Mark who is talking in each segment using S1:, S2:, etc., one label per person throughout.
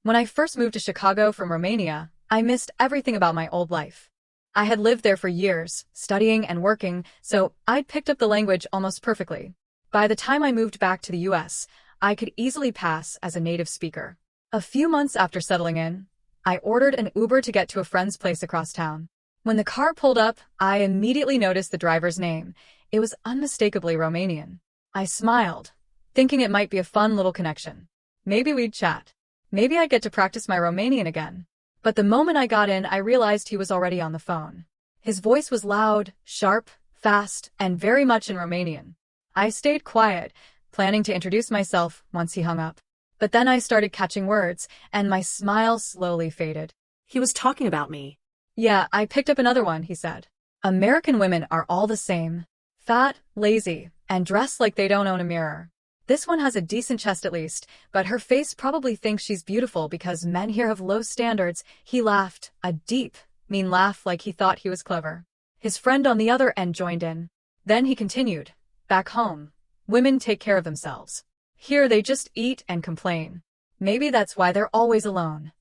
S1: When I first moved to Chicago from Romania, I missed everything about my old life. I had lived there for years, studying and working, so I'd picked up the language almost perfectly. By the time I moved back to the US, I could easily pass as a native speaker. A few months after settling in, I ordered an Uber to get to a friend's place across town. When the car pulled up, I immediately noticed the driver's name. It was unmistakably Romanian. I smiled, thinking it might be a fun little connection. Maybe we'd chat. Maybe I'd get to practice my Romanian again. But the moment I got in, I realized he was already on the phone. His voice was loud, sharp, fast, and very much in Romanian. I stayed quiet, planning to introduce myself once he hung up. But then I started catching words, and my smile slowly faded.
S2: He was talking about me.
S1: Yeah, I picked up another one, he said. American women are all the same. Fat, lazy, and dressed like they don't own a mirror. This one has a decent chest at least, but her face probably thinks she's beautiful because men here have low standards. He laughed, a deep, mean laugh like he thought he was clever. His friend on the other end joined in. Then he continued, back home, women take care of themselves. Here they just eat and complain. Maybe that's why they're always alone.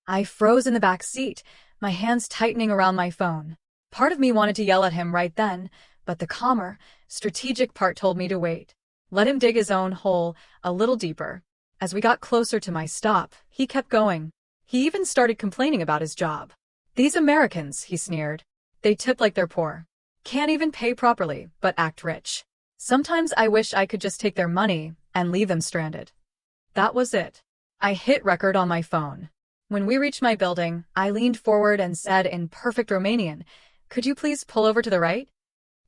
S1: I froze in the back seat, my hands tightening around my phone. Part of me wanted to yell at him right then, but the calmer, strategic part told me to wait. Let him dig his own hole a little deeper. As we got closer to my stop, he kept going. He even started complaining about his job. These Americans, he sneered. They tip like they're poor. Can't even pay properly, but act rich. Sometimes I wish I could just take their money and leave them stranded. That was it. I hit record on my phone. When we reached my building, I leaned forward and said in perfect Romanian, "Could you please pull over to the right?"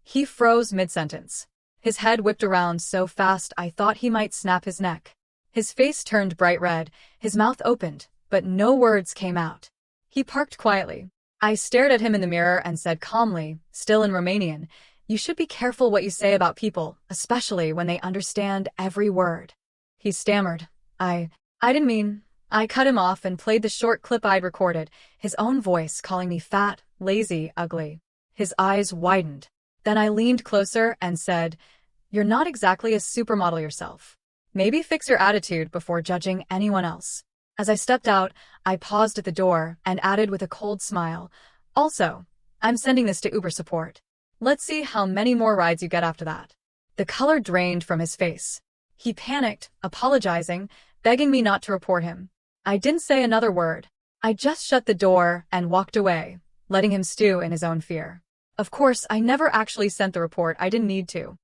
S1: He froze mid-sentence. His head whipped around so fast I thought he might snap his neck. His face turned bright red, his mouth opened, but no words came out. He parked quietly. I stared at him in the mirror and said calmly, still in Romanian, "You should be careful what you say about people, especially when they understand every word." He stammered. I didn't mean. I cut him off and played the short clip I'd recorded, his own voice calling me fat, lazy, ugly. His eyes widened. Then I leaned closer and said, "You're not exactly a supermodel yourself. Maybe fix your attitude before judging anyone else." As I stepped out, I paused at the door and added with a cold smile, "Also, I'm sending this to Uber support. Let's see how many more rides you get after that." The color drained from his face. He panicked, apologizing, begging me not to report him. I didn't say another word. I just shut the door and walked away, letting him stew in his own fear. Of course, I never actually sent the report. I didn't need to.